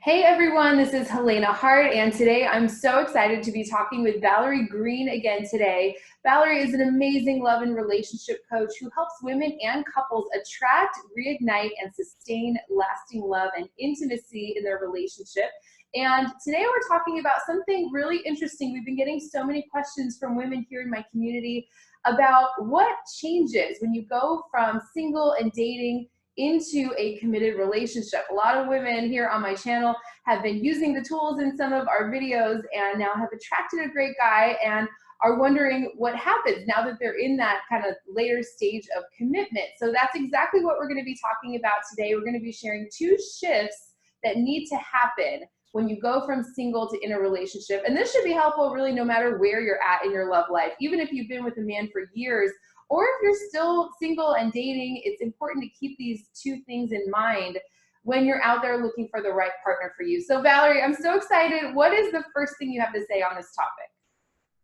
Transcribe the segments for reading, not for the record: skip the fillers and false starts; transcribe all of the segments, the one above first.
Hey everyone, this is Helena Hart, and today I'm so excited to be talking with Valerie Greene again today. Valerie is an amazing love and relationship coach who helps women and couples attract, reignite, and sustain lasting love and intimacy in their relationship. And today we're talking about something really interesting. We've been getting so many questions from women here in my community about what changes when you go from single and dating into a committed relationship. A lot of women here on my channel have been using the tools in some of our videos and now have attracted a great guy and are wondering what happens now that they're in that kind of later stage of commitment. So that's exactly what we're going to be talking about today. We're going to be sharing two shifts that need to happen when you go from single to in a relationship. And this should be helpful really no matter where you're at in your love life. Even if you've been with a man for years, or if you're still single and dating, it's important to keep these two things in mind when you're out there looking for the right partner for you. So Valerie, I'm so excited. What is the first thing you have to say on this topic?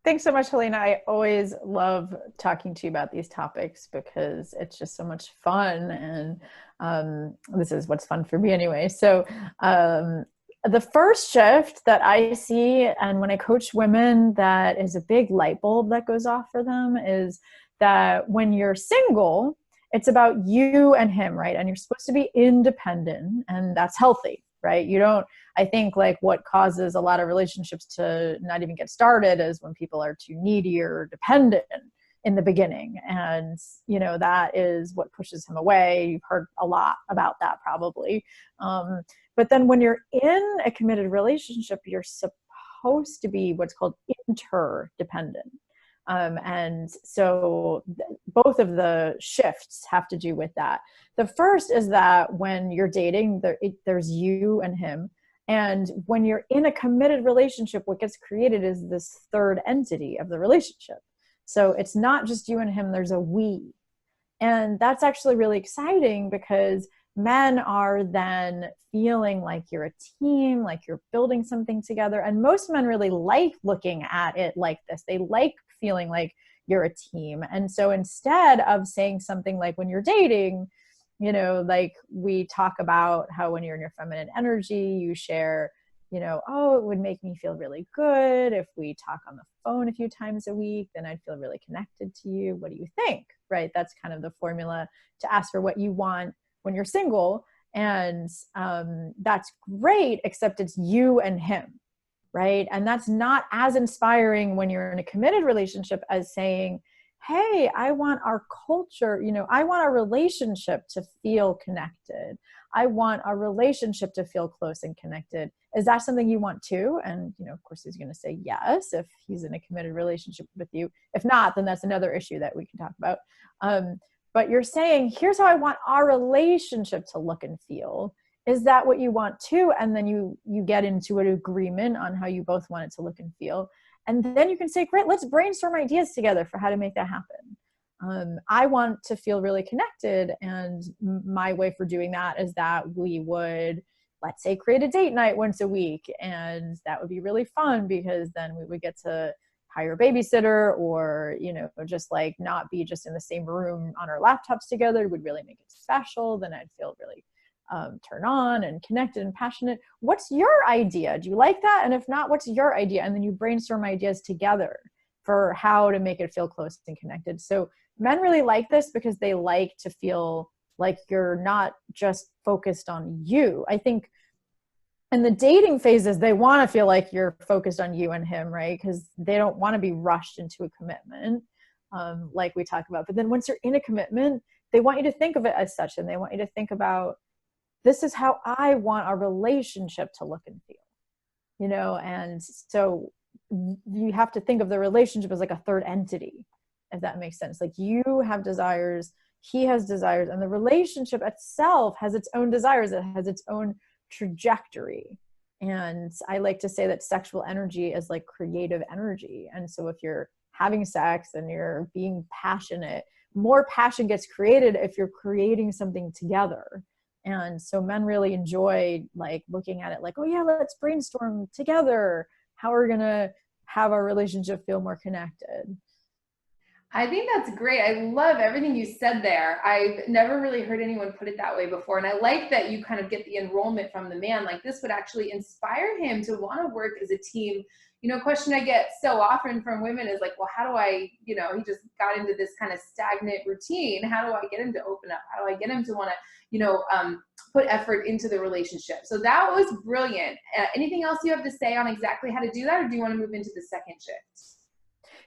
Thanks so much, Helena. I always love talking to you about these topics because it's just so much fun. And this is what's fun for me anyway. So the first shift that I see, and when I coach women, that is a big light bulb that goes off for them, is that when you're single, it's about you and him, right? And you're supposed to be independent, and that's healthy, right? You don't, I think like what causes a lot of relationships to not even get started is when people are too needy or dependent in the beginning. And, that is what pushes him away. You've heard a lot about that probably. But then when you're in a committed relationship, you're supposed to be what's called interdependent. And so both of the shifts have to do with that. The first is that when you're dating, there's you and him. And when you're in a committed relationship, what gets created is this third entity of the relationship. So it's not just you and him, there's a we. And that's actually really exciting because men are then feeling like you're a team, like you're building something together. And most men really like looking at it like this. They like feeling like you're a team. And so instead of saying something like when you're dating, like we talk about how when you're in your feminine energy, you share, oh, it would make me feel really good if we talk on the phone a few times a week, then I'd feel really connected to you. What do you think? Right? That's kind of the formula to ask for what you want when you're single. And that's great, except it's you and him. Right? And that's not as inspiring when you're in a committed relationship as saying, hey, I want our culture, I want our relationship to feel connected. I want our relationship to feel close and connected. Is that something you want too? And, of course, he's going to say yes if he's in a committed relationship with you. If not, then that's another issue that we can talk about. But you're saying, here's how I want our relationship to look and feel. Is that what you want too? And then you get into an agreement on how you both want it to look and feel. And then you can say, great, let's brainstorm ideas together for how to make that happen. I want to feel really connected. And my way for doing that is that we would, let's say, create a date night once a week. And that would be really fun because then we would get to hire a babysitter or, just like not be just in the same room on our laptops together. It would really make it special. Then I'd feel really turn on and connected and passionate. What's your idea? Do you like that? And if not, what's your idea? And then you brainstorm ideas together for how to make it feel close and connected. So men really like this because they like to feel like you're not just focused on you. I think in the dating phases, they want to feel like you're focused on you and him, right? Because they don't want to be rushed into a commitment, like we talked about. But then once you're in a commitment, they want you to think of it as such. And they want you to think about, this is how I want our relationship to look and feel, and so you have to think of the relationship as like a third entity, if that makes sense. Like you have desires, he has desires, and the relationship itself has its own desires. It has its own trajectory. And I like to say that sexual energy is like creative energy. And so if you're having sex and you're being passionate, more passion gets created if you're creating something together. And so men really enjoy like looking at it like, oh yeah, let's brainstorm together how we're going to have our relationship feel more connected. I think that's great. I love everything you said there. I've never really heard anyone put it that way before. And I like that you kind of get the enrollment from the man. Like this would actually inspire him to want to work as a team. You know, question I get so often from women is like, well, how do I, you know, he just got into this kind of stagnant routine. How do I get him to open up? How do I get him to want to, you know, put effort into the relationship? So that was brilliant. Anything else you have to say on exactly how to do that? Or do you want to move into the second shift?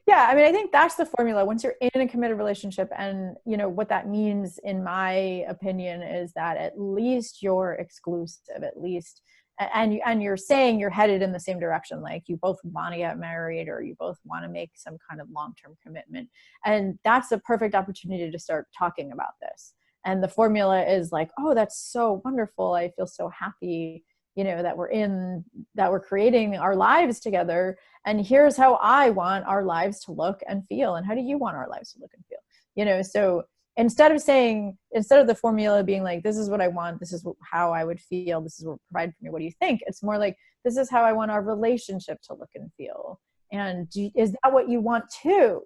Yeah, I mean, I think that's the formula. Once you're in a committed relationship, and you know what that means, in my opinion, is that at least you're exclusive, at least, and you're saying you're headed in the same direction. Like you both want to get married, or you both want to make some kind of long-term commitment, and that's a perfect opportunity to start talking about this. And the formula is like, oh, that's so wonderful. I feel so happy, you know, that we're creating our lives together, and here's how I want our lives to look and feel, and how do you want our lives to look and feel, you know? So instead of the formula being like, this is what I want, this is how I would feel, this is what provide for me, what do you think? It's more like, this is how I want our relationship to look and feel, and is that what you want too?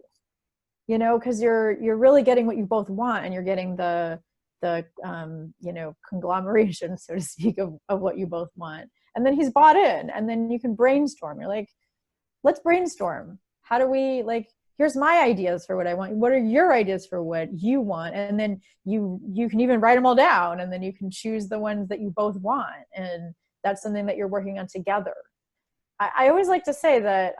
You know, because you're really getting what you both want, and you're getting the you know, conglomeration, so to speak, of what you both want. And then he's bought in, and then you can brainstorm. You're like, let's brainstorm. How do we, like, here's my ideas for what I want. What are your ideas for what you want? And then you can even write them all down, and then you can choose the ones that you both want. And that's something that you're working on together. I always like to say that,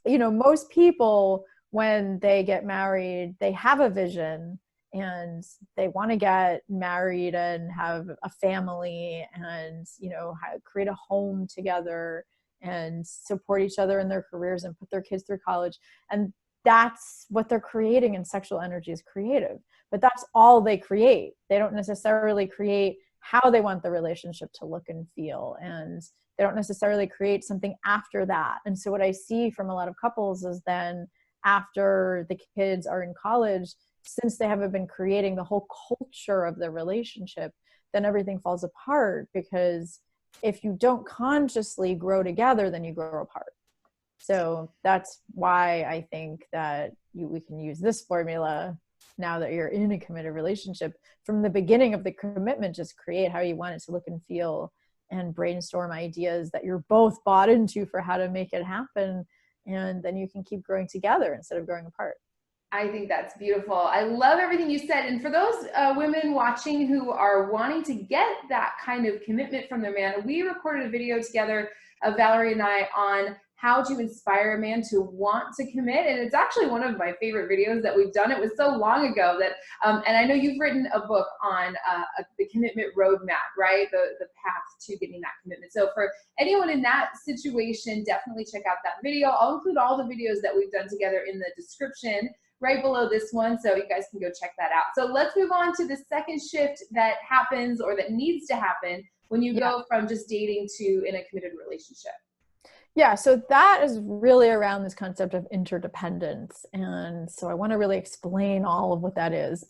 you know, most people, when they get married, they have a vision, and they want to get married and have a family, and, you know, create a home together and support each other in their careers and put their kids through college. And that's what they're creating, and sexual energy is creative, but that's all they create. They don't necessarily create how they want the relationship to look and feel, and they don't necessarily create something after that. And so what I see from a lot of couples is then, after the kids are in college, since they haven't been creating the whole culture of the relationship, then everything falls apart, because if you don't consciously grow together, then you grow apart. So that's why I think that we can use this formula now that you're in a committed relationship. From the beginning of the commitment, just create how you want it to look and feel, and brainstorm ideas that you're both bought into for how to make it happen. And then you can keep growing together instead of growing apart. I think that's beautiful. I love everything you said. And for those women watching who are wanting to get that kind of commitment from their man, we recorded a video together, Valerie and I, on how to inspire a man to want to commit. And it's actually one of my favorite videos that we've done. It was so long ago that, and I know you've written a book on the commitment roadmap, right? The path to getting that commitment. So for anyone in that situation, definitely check out that video. I'll include all the videos that we've done together in the description right below this one, so you guys can go check that out. So let's move on to the second shift that happens, or that needs to happen, when you go from just dating to in a committed relationship. Yeah, so that is really around this concept of interdependence. And so I want to really explain all of what that is.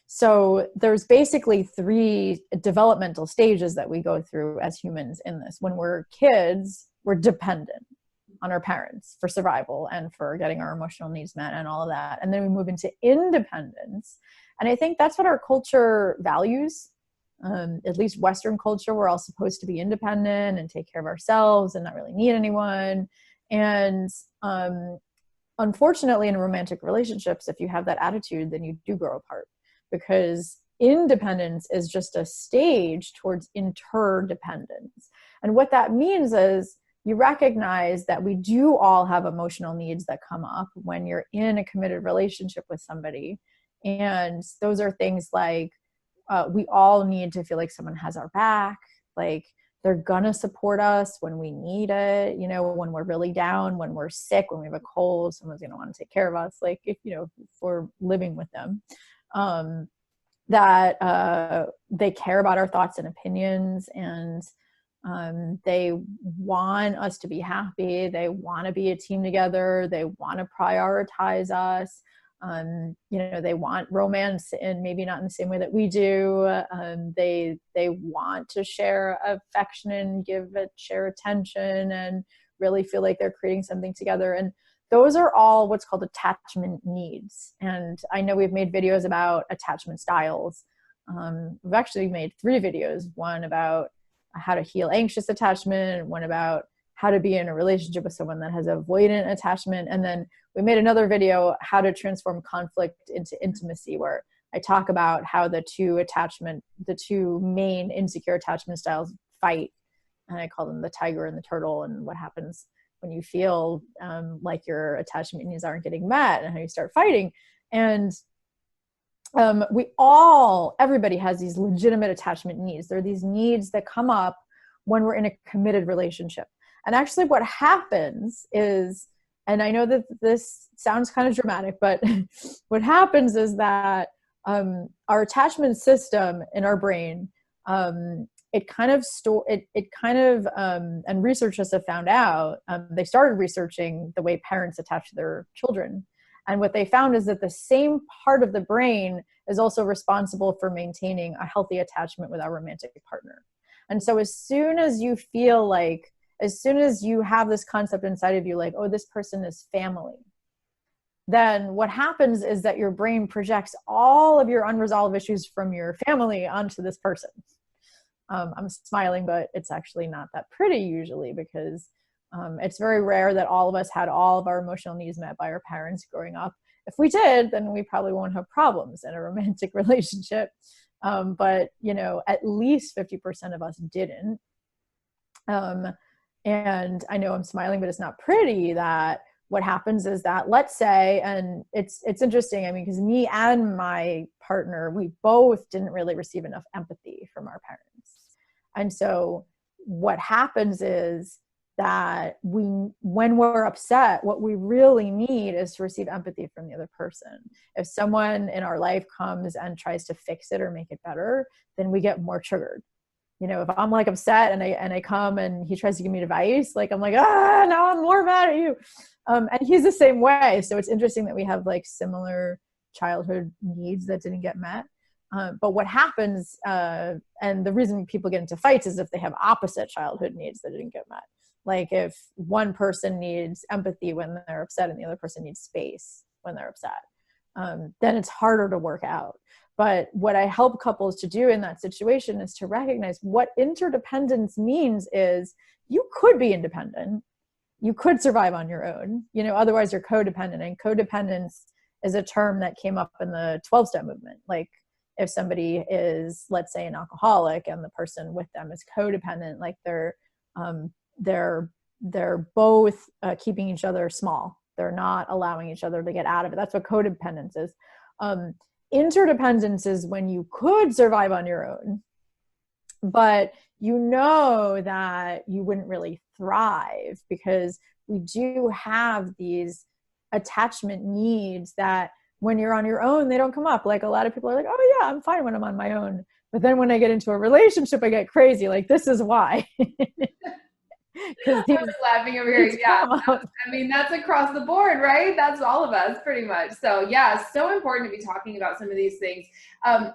So there's basically 3 developmental stages that we go through as humans in this. When we're kids, we're dependent on our parents for survival and for getting our emotional needs met and all of that. And then we move into independence. And I think that's what our culture values. At least Western culture, we're all supposed to be independent and take care of ourselves and not really need anyone. And unfortunately, in romantic relationships, if you have that attitude, then you do grow apart, because independence is just a stage towards interdependence. And what that means is, you recognize that we do all have emotional needs that come up when you're in a committed relationship with somebody. And those are things like, we all need to feel like someone has our back, like they're gonna support us when we need it, you know, when we're really down, when we're sick, when we have a cold, someone's gonna want to take care of us, like, if, you know, if we're living with them, that they care about our thoughts and opinions, and they want us to be happy. They want to be a team together. They want to prioritize us. You know, they want romance, and maybe not in the same way that we do. They want to share affection and share attention, and really feel like they're creating something together. And those are all what's called attachment needs. And I know we've made videos about attachment styles. We've actually made 3 videos, one about how to heal anxious attachment, one about how to be in a relationship with someone that has avoidant attachment. And then we made another video, how to transform conflict into intimacy, where I talk about how the two main insecure attachment styles fight. And I call them the tiger and the turtle, and what happens when you feel like your attachment needs aren't getting met and how you start fighting. And everybody has these legitimate attachment needs. There are these needs that come up when we're in a committed relationship. And actually what happens is, and I know that this sounds kind of dramatic, but what happens is that our attachment system in our brain, and researchers have found out, they started researching the way parents attach to their children. And what they found is that the same part of the brain is also responsible for maintaining a healthy attachment with our romantic partner. And so as soon as you have this concept inside of you, like, oh, this person is family, then what happens is that your brain projects all of your unresolved issues from your family onto this person. I'm smiling, but it's actually not that pretty usually, because it's very rare that all of us had all of our emotional needs met by our parents growing up. If we did, then we probably won't have problems in a romantic relationship. But at least 50% of us didn't. And I know I'm smiling, but it's not pretty, that what happens is that, let's say, and it's interesting, I mean, because me and my partner, we both didn't really receive enough empathy from our parents. And so what happens is that when we're upset, what we really need is to receive empathy from the other person. If someone in our life comes and tries to fix it or make it better, then we get more triggered. If I'm like upset and I come and he tries to give me advice, like I'm like, now I'm more mad at you. And he's the same way. So it's interesting that we have like similar childhood needs that didn't get met. But what happens, and the reason people get into fights is if they have opposite childhood needs that didn't get met. Like if one person needs empathy when they're upset and the other person needs space when they're upset, then it's harder to work out. But what I help couples to do in that situation is to recognize what interdependence means is you could be independent. You could survive on your own, otherwise you're codependent. And codependence is a term that came up in the 12-step movement. Like if somebody is, let's say, an alcoholic and the person with them is codependent, like they're both keeping each other small. They're not allowing each other to get out of it. That's what codependence is. Interdependence is when you could survive on your own, but that you wouldn't really thrive, because we do have these attachment needs that when you're on your own, they don't come up. Like a lot of people are like, oh yeah, I'm fine when I'm on my own. But then when I get into a relationship, I get crazy. Like, this is why. I'm laughing over here. Yeah. That's across the board, right? That's all of us pretty much. So yeah, so important to be talking about some of these things.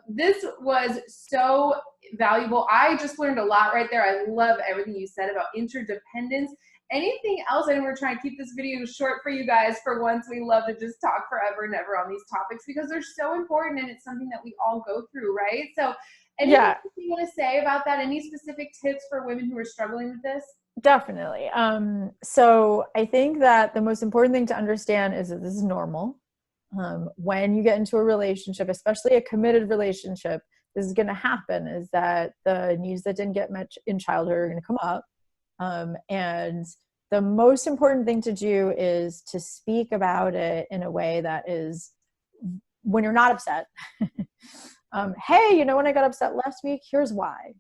This was so valuable. I just learned a lot right there. I love everything you said about interdependence. Anything else? I know we're trying to keep this video short for you guys for once. We love to just talk forever and ever on these topics because they're so important and it's something that we all go through, right? So anything you want to say about that? Any specific tips for women who are struggling with this? Definitely. So I think that the most important thing to understand is that this is normal. When you get into a relationship, especially a committed relationship, this is going to happen, is that the needs that didn't get met in childhood are going to come up. And the most important thing to do is to speak about it in a way that is, when you're not upset, hey, when I got upset last week, here's why.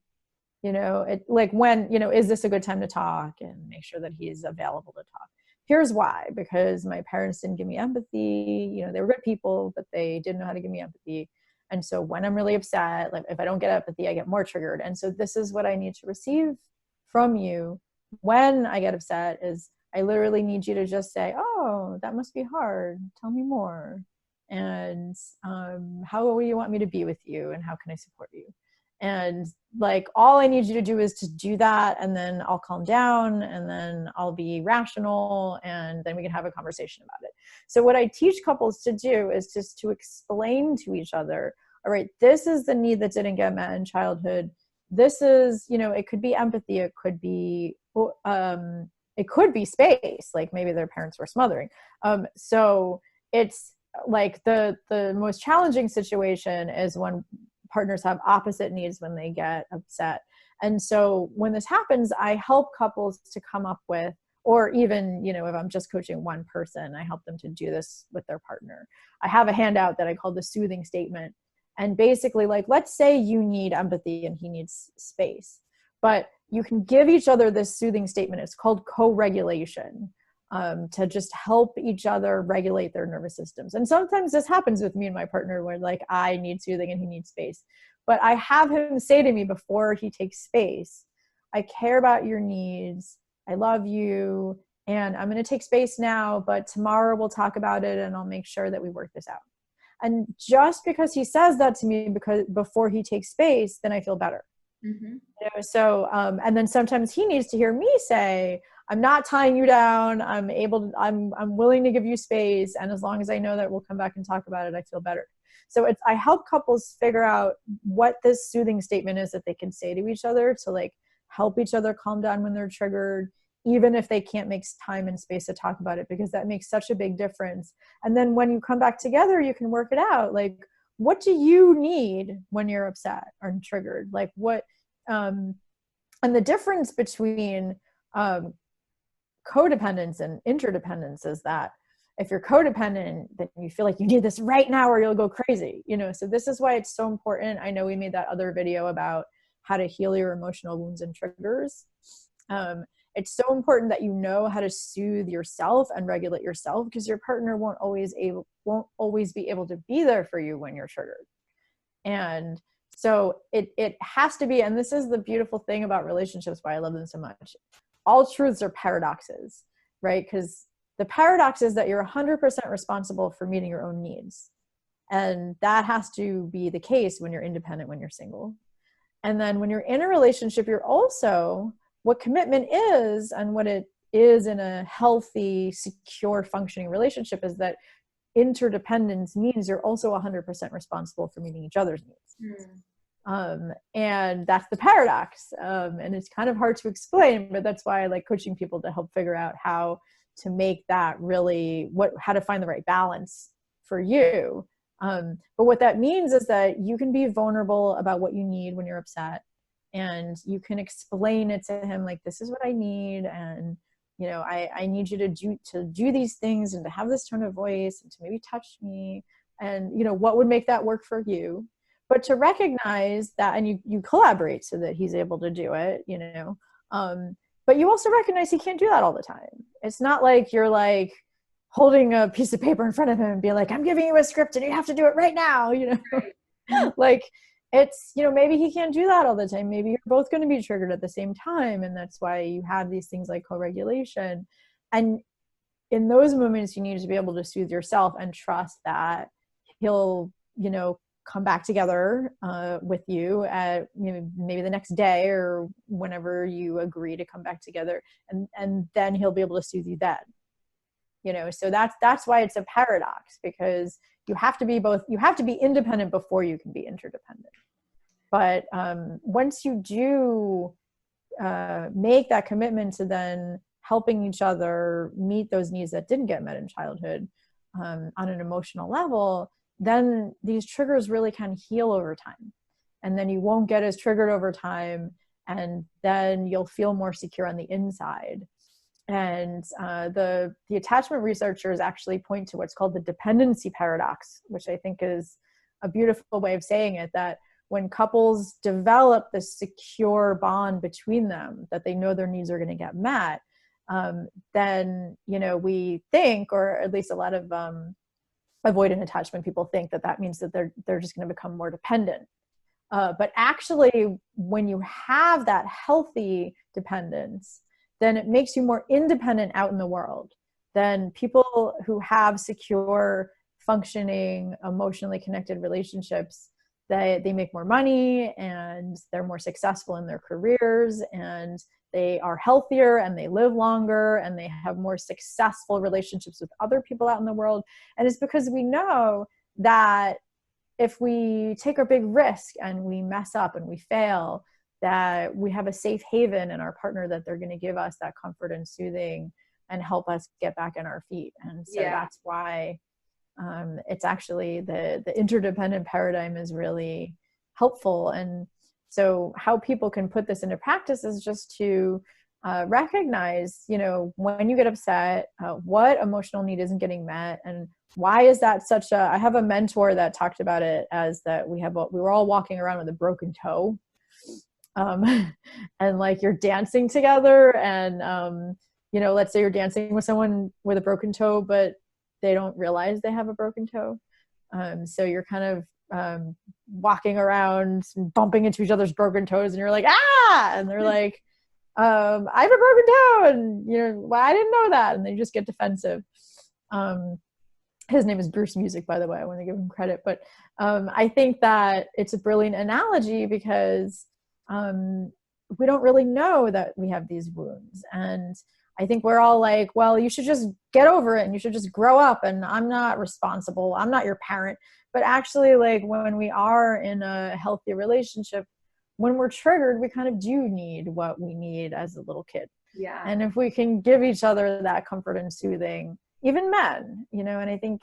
Is this a good time to talk, and make sure that he's available to talk. Here's why, because my parents didn't give me empathy. They were good people, but they didn't know how to give me empathy. And so when I'm really upset, like if I don't get empathy, I get more triggered. And so this is what I need to receive from you when I get upset, is I literally need you to just say, oh, that must be hard. Tell me more. And how will you want me to be with you? And how can I support you? And like, all I need you to do is to do that, and then I'll calm down, and then I'll be rational, and then we can have a conversation about it. So what I teach couples to do is just to explain to each other, all right, this is the need that didn't get met in childhood. This is, it could be empathy. It could be space, like maybe their parents were smothering. So it's like the most challenging situation is when partners have opposite needs when they get upset. And so when this happens, I help couples to come up with, or even, if I'm just coaching one person, I help them to do this with their partner. I have a handout that I call the soothing statement. And basically, like, let's say you need empathy and he needs space, but you can give each other this soothing statement. It's called co-regulation, to just help each other regulate their nervous systems. And sometimes this happens with me and my partner where like I need soothing and he needs space. But I have him say to me before he takes space, I care about your needs. I love you. And I'm going to take space now, but tomorrow we'll talk about it and I'll make sure that we work this out. And just because he says that to me before he takes space, then I feel better. Mm-hmm. So, and then sometimes he needs to hear me say, I'm not tying you down. I'm willing to give you space. And as long as I know that we'll come back and talk about it, I feel better. So I help couples figure out what this soothing statement is that they can say to each other to like help each other calm down when they're triggered, even if they can't make time and space to talk about it, because that makes such a big difference. And then when you come back together, you can work it out. Like, what do you need when you're upset or triggered? Like what, and the difference between codependence and interdependence is that if you're codependent, then you feel like you need this right now or you'll go crazy, so this is why it's so important. I know we made that other video about how to heal your emotional wounds and triggers. It's so important that you know how to soothe yourself and regulate yourself, because your partner won't always be able to be there for you when you're triggered. And so it has to be, and this is the beautiful thing about relationships, why I love them so much. All truths are paradoxes, right? Because the paradox is that you're 100% responsible for meeting your own needs. And that has to be the case when you're independent, when you're single. And then when you're in a relationship, you're also, what commitment is and what it is in a healthy, secure, functioning relationship is that interdependence means you're also 100% responsible for meeting each other's needs. And that's the paradox. And it's kind of hard to explain, but that's why I like coaching people to help figure out how to make that really, how to find the right balance for you. But what that means is that you can be vulnerable about what you need when you're upset, and you can explain it to him like, this is what I need, and I need you to do these things and to have this tone of voice and to maybe touch me, and what would make that work for you. But to recognize that, and you collaborate so that he's able to do it, but you also recognize he can't do that all the time. It's not like you're like holding a piece of paper in front of him and be like, I'm giving you a script and you have to do it right now, like it's, maybe he can't do that all the time. Maybe you're both going to be triggered at the same time. And that's why you have these things like co-regulation. And in those moments, you need to be able to soothe yourself and trust that he'll, come back together with you at maybe the next day or whenever you agree to come back together. And then he'll be able to soothe you then. So that's why it's a paradox, because you have to be independent before you can be interdependent. But once you do make that commitment to then helping each other meet those needs that didn't get met in childhood on an emotional level, then these triggers really can heal over time. And then you won't get as triggered over time, and then you'll feel more secure on the inside. And the attachment researchers actually point to what's called the dependency paradox, which I think is a beautiful way of saying it, that when couples develop this secure bond between them, that they know their needs are going to get met, then, we think, or at least a lot of avoidant attachment people think that means that they're just going to become more dependent. But actually, when you have that healthy dependence, then it makes you more independent out in the world. Then people who have secure, functioning, emotionally connected relationships, they make more money and they're more successful in their careers and they are healthier and they live longer and they have more successful relationships with other people out in the world. And it's because we know that if we take a big risk and we mess up and we fail, that we have a safe haven in our partner, that they're going to give us that comfort and soothing and help us get back on our feet. And so that's why it's actually the interdependent paradigm is really helpful. And so how people can put this into practice is just to recognize, you know, when you get upset, what emotional need isn't getting met, and why is that such a, I have a mentor that talked about it as that we were all walking around with a broken toe. And like you're dancing together and, you know, let's say you're dancing with someone with a broken toe, but they don't realize they have a broken toe. So you're kind of walking around and bumping into each other's broken toes and you're like, ah, and they're like, I have a broken toe. And you're, well, I didn't know that. And they just get defensive. His name is Bruce Music, by the way. I want to give him credit. But I think that it's a brilliant analogy because we don't really know that we have these wounds. And I think we're all like, well, you should just get over it and you should just grow up and I'm not responsible. I'm not your parent. But actually, like when we are in a healthy relationship, when we're triggered, we kind of do need what we need as a little kid. Yeah. And if we can give each other that comfort and soothing, even men, you know, and I think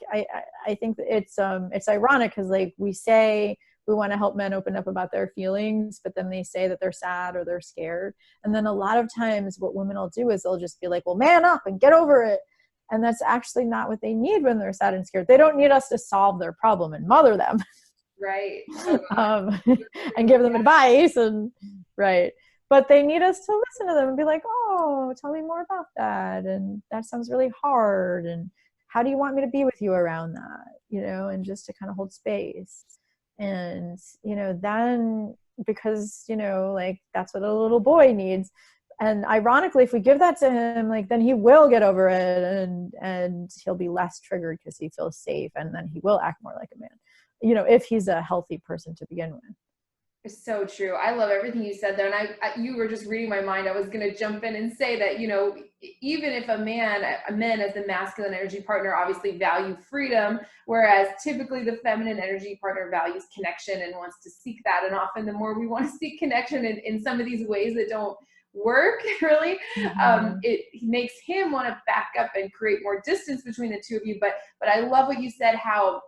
it's ironic because like we say we want to help men open up about their feelings, but then they say that they're sad or they're scared. And then a lot of times what women will do is they'll just be like, well, man up and get over it. And that's actually not what they need when they're sad and scared. They don't need us to solve their problem and mother them. Right. And give them advice and right. But they need us to listen to them and be like, oh, tell me more about that. And that sounds really hard. And how do you want me to be with you around that? You know, and just to kind of hold space. And, you know, then because, you know, like that's what a little boy needs. And ironically, if we give that to him, like then he will get over it and he'll be less triggered because he feels safe. And then he will act more like a man, you know, if he's a healthy person to begin with. It's so true. I love everything you said there. And you were just reading my mind. I was going to jump in and say that, you know, even if a man as the masculine energy partner obviously value freedom, whereas typically the feminine energy partner values connection and wants to seek that. And often the more we want to seek connection in some of these ways that don't work really, it makes him want to back up and create more distance between the two of you. But I love what you said, how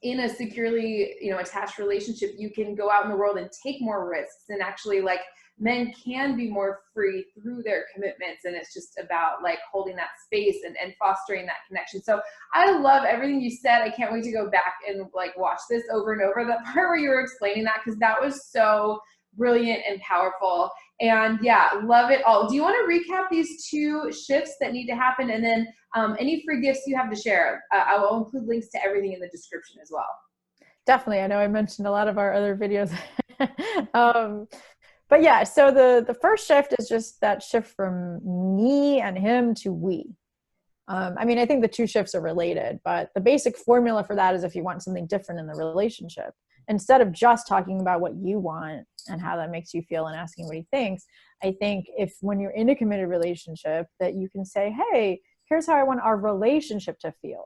in a securely, you know, attached relationship, you can go out in the world and take more risks, and actually like men can be more free through their commitments. And it's just about like holding that space and fostering that connection. So I love everything you said. I can't wait to go back and like watch this over and over. That part where you were explaining that, because that was so brilliant and powerful. And yeah, love it all. Do you want to recap these 2 shifts that need to happen? And then any free gifts you have to share. I will include links to everything in the description as well. Definitely. I know I mentioned a lot of our other videos. But yeah, so the first shift is just that shift from me and him to we. I mean, I think the 2 shifts are related, but the basic formula for that is if you want something different in the relationship, instead of just talking about what you want and how that makes you feel and asking what he thinks, I think if when you're in a committed relationship that you can say, hey, here's how I want our relationship to feel.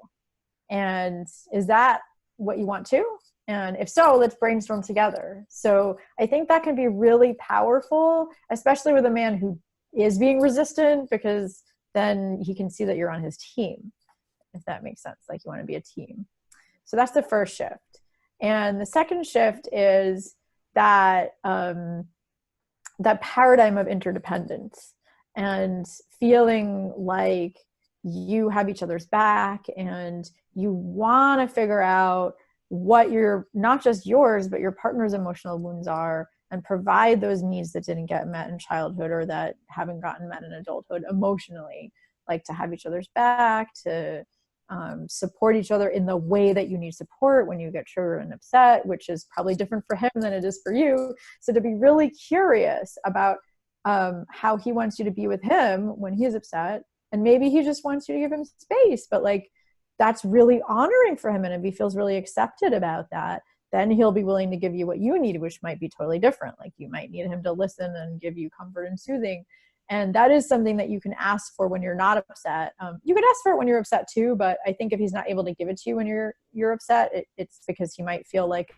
And is that what you want too? And if so, let's brainstorm together. So I think that can be really powerful, especially with a man who is being resistant, because then he can see that you're on his team, if that makes sense. Like you want to be a team. So that's the first shift. And the second shift is that that paradigm of interdependence and feeling like you have each other's back and you want to figure out what your, not just yours, but your partner's emotional wounds are, and provide those needs that didn't get met in childhood or that haven't gotten met in adulthood emotionally, like to have each other's back, to support each other in the way that you need support when you get triggered and upset, which is probably different for him than it is for you. So to be really curious about how he wants you to be with him when he's upset, and maybe he just wants you to give him space, but like that's really honoring for him, and if he feels really accepted about that, then he'll be willing to give you what you need, which might be totally different. Like you might need him to listen and give you comfort and soothing. And that is something that you can ask for when you're not upset. You can ask for it when you're upset too, but I think if he's not able to give it to you when you're upset, it's because he might feel like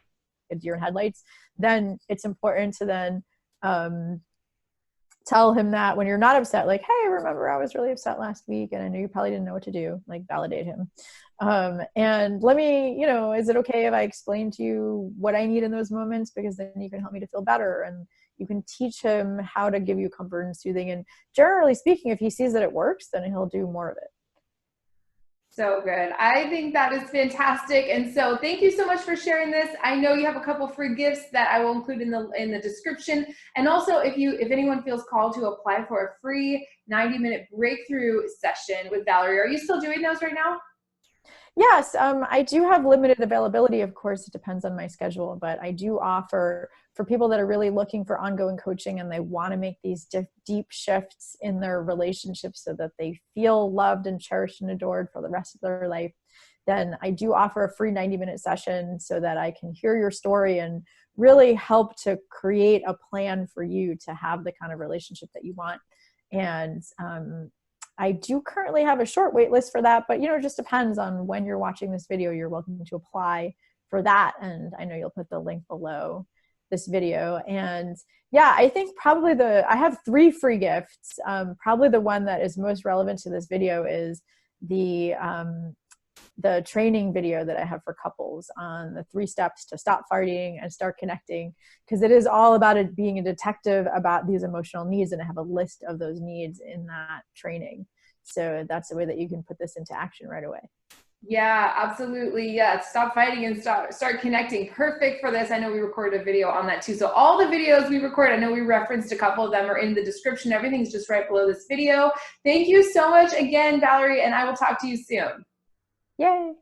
a deer in headlights. Then it's important to then tell him that when you're not upset, like, hey, remember I was really upset last week and I know you probably didn't know what to do, like validate him. And let me, is it okay if I explain to you what I need in those moments? Because then you can help me to feel better, and you can teach him how to give you comfort and soothing. And generally speaking, if he sees that it works, then he'll do more of it. So good. I think that is fantastic. And so thank you so much for sharing this. I know you have a couple free gifts that I will include in the description. And also if anyone feels called to apply for a free 90-minute breakthrough session with Valerie, are you still doing those right now? Yes, I do have limited availability. Of course, it depends on my schedule, but I do offer for people that are really looking for ongoing coaching and they want to make these deep shifts in their relationships so that they feel loved and cherished and adored for the rest of their life. Then I do offer a free 90-minute session so that I can hear your story and really help to create a plan for you to have the kind of relationship that you want. And I do currently have a short wait list for that, but it just depends on when you're watching this video. You're welcome to apply for that. And I know you'll put the link below this video. And yeah, I think probably I have 3 free gifts. Probably the one that is most relevant to this video is the training video that I have for couples on the 3 steps to stop fighting and start connecting, because it is all about it being a detective about these emotional needs, and I have a list of those needs in that training. So that's the way that you can put this into action right away. Yeah, absolutely. Yeah. Stop fighting and start connecting. Perfect for this. I know we recorded a video on that too. So all the videos we record, I know we referenced a couple of them, are in the description. Everything's just right below this video. Thank you so much again, Valerie, and I will talk to you soon. Yay.